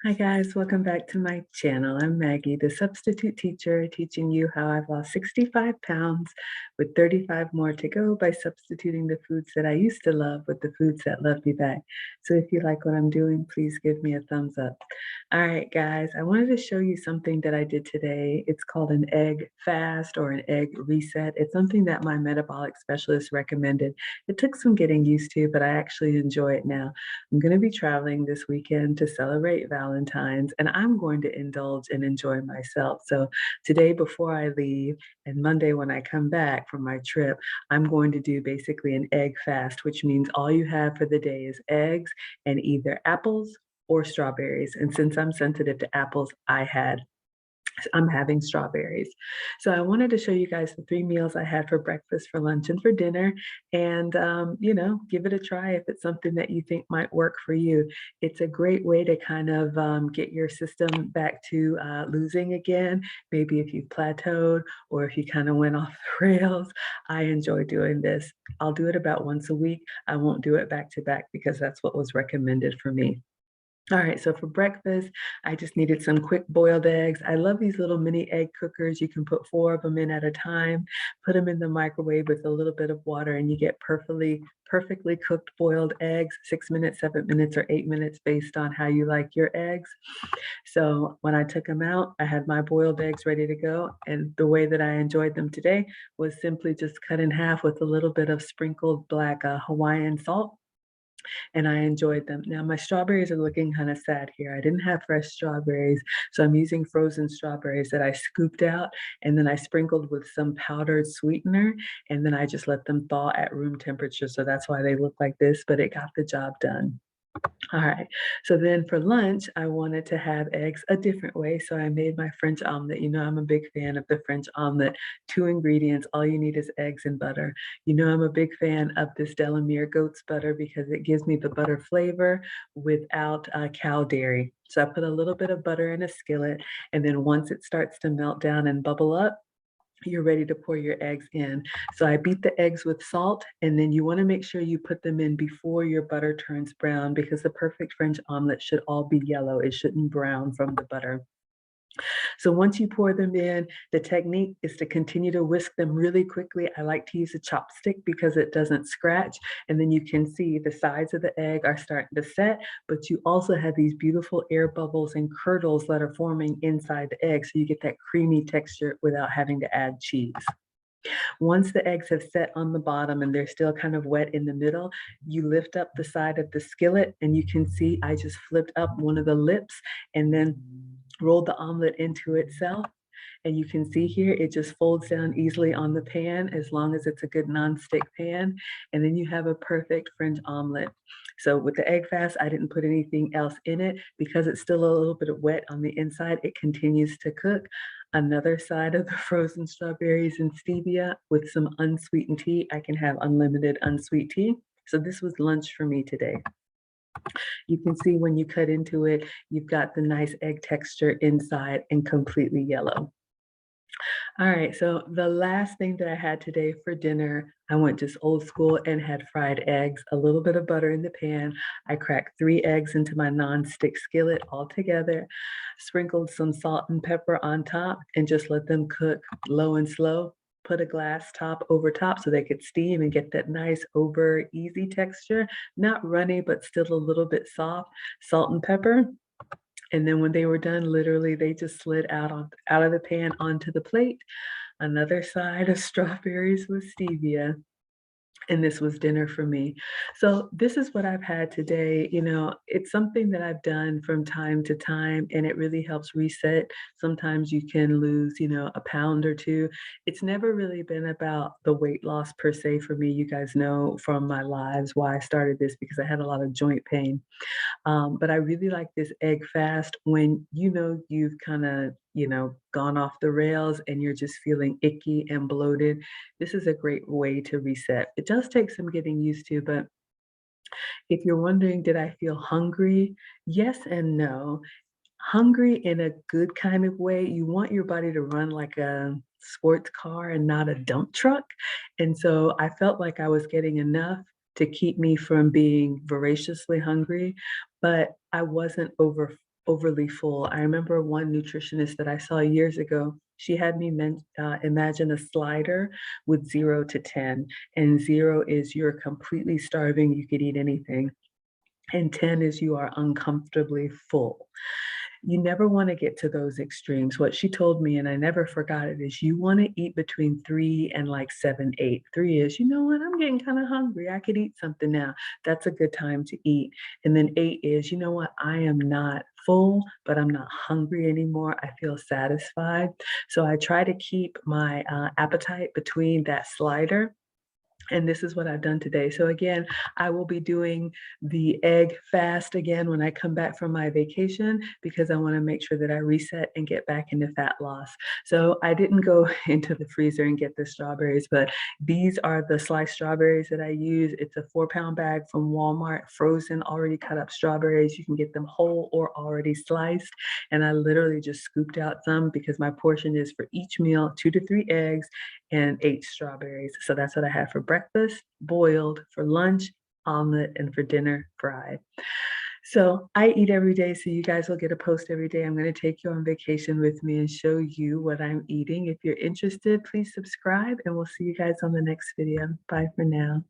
Hi guys, welcome back to my channel. I'm Maggie, the substitute teacher, teaching you how I've lost 65 pounds with 35 more to go by substituting the foods that I used to love with the foods that love me back. So if you like what I'm doing, please give me a thumbs up. All right, guys, I wanted to show you something that I did today. It's called an egg fast or an egg reset. It's something that my metabolic specialist recommended. It took some getting used to, but I actually enjoy it now. I'm going to be traveling this weekend to celebrate Valentine's, and I'm going to indulge and enjoy myself. So today, before I leave, and Monday when I come back from my trip, I'm going to do basically an egg fast, which means all you have for the day is eggs and either apples or strawberries. And since I'm sensitive to apples, I'm having strawberries. So I wanted to show you guys the 3 meals I had for breakfast, for lunch, and for dinner, and give it a try if it's something that you think might work for you. It's a great way to kind of get your system back to losing again. Maybe if you've plateaued or if you kind of went off the rails. I enjoy doing this. I'll do it about once a week. I won't do it back to back because that's what was recommended for me. All right, so for breakfast, I just needed some quick boiled eggs. I love these little mini egg cookers. You can put 4 of them in at a time, put them in the microwave with a little bit of water, and you get perfectly cooked boiled eggs, 6 minutes, 7 minutes, or 8 minutes based on how you like your eggs. So when I took them out, I had my boiled eggs ready to go. And the way that I enjoyed them today was simply just cut in half with a little bit of sprinkled black Hawaiian salt, and I enjoyed them. Now my strawberries are looking kind of sad here. I didn't have fresh strawberries, so I'm using frozen strawberries that I scooped out and then I sprinkled with some powdered sweetener, and then I just let them thaw at room temperature. So that's why they look like this, but it got the job done. All right. So then for lunch, I wanted to have eggs a different way. So I made my French omelet. You know, I'm a big fan of the French omelet. 2 ingredients. All you need is eggs and butter. You know, I'm a big fan of this Delamere goat's butter because it gives me the butter flavor without cow dairy. So I put a little bit of butter in a skillet. And then once it starts to melt down and bubble up, you're ready to pour your eggs in. So I beat the eggs with salt, and then you want to make sure you put them in before your butter turns brown because the perfect French omelet should all be yellow. It shouldn't brown from the butter. So once you pour them in, the technique is to continue to whisk them really quickly. I like to use a chopstick because it doesn't scratch. And then you can see the sides of the egg are starting to set, but you also have these beautiful air bubbles and curdles that are forming inside the egg. So you get that creamy texture without having to add cheese. Once the eggs have set on the bottom and they're still kind of wet in the middle, you lift up the side of the skillet and you can see I just flipped up one of the lips and then rolled the omelet into itself. And you can see here, it just folds down easily on the pan as long as it's a good nonstick pan. And then you have a perfect French omelet. So with the egg fast, I didn't put anything else in it because it's still a little bit wet on the inside. It continues to cook. Another side of the frozen strawberries and stevia with some unsweetened tea. I can have unlimited unsweet tea. So this was lunch for me today. You can see when you cut into it, you've got the nice egg texture inside and completely yellow. All right, so the last thing that I had today for dinner, I went just old school and had fried eggs, a little bit of butter in the pan. I cracked 3 eggs into my non-stick skillet all together, sprinkled some salt and pepper on top, and just let them cook low and slow. Put a glass top over top so they could steam and get that nice over easy texture, not runny, but still a little bit soft. Salt and pepper, and then when they were done, literally they just slid out of the pan onto the plate. Another side of strawberries with stevia, and this was dinner for me. So this is what I've had today. You know, it's something that I've done from time to time, and it really helps reset. Sometimes you can lose, a pound or two. It's never really been about the weight loss per se for me. You guys know from my lives why I started this because I had a lot of joint pain. But I really like this egg fast when you know you've kind of, gone off the rails and you're just feeling icky and bloated. This is a great way to reset. It does take some getting used to, but if you're wondering, did I feel hungry? Yes and no. Hungry in a good kind of way. You want your body to run like a sports car and not a dump truck. And so I felt like I was getting enough to keep me from being voraciously hungry, but I wasn't overly full. I remember one nutritionist that I saw years ago, she had me imagine a slider with 0 to 10, and 0 is you're completely starving, you could eat anything, and 10 is you are uncomfortably full. You never wanna get to those extremes. What she told me, and I never forgot it, is you wanna eat between 3 and, like, 7, 8. 3 is, "You know what? I'm getting kinda hungry. I could eat something now." That's a good time to eat. And then 8 is, "You know what? I am not full, but I'm not hungry anymore. I feel satisfied." So I try to keep my, appetite between that slider, and this is what I've done today. So again, I will be doing the egg fast again when I come back from my vacation because I want to make sure that I reset and get back into fat loss. So I didn't go into the freezer and get the strawberries, but these are the sliced strawberries that I use. It's a 4-pound bag from Walmart, frozen, already cut up strawberries. You can get them whole or already sliced. And I literally just scooped out some because my portion is for each meal, 2 to 3 eggs and 8 strawberries. So that's what I had for breakfast, boiled, for lunch, omelet, and for dinner, fried. So I eat every day, so you guys will get a post every day. I'm gonna take you on vacation with me and show you what I'm eating. If you're interested, please subscribe, and we'll see you guys on the next video. Bye for now.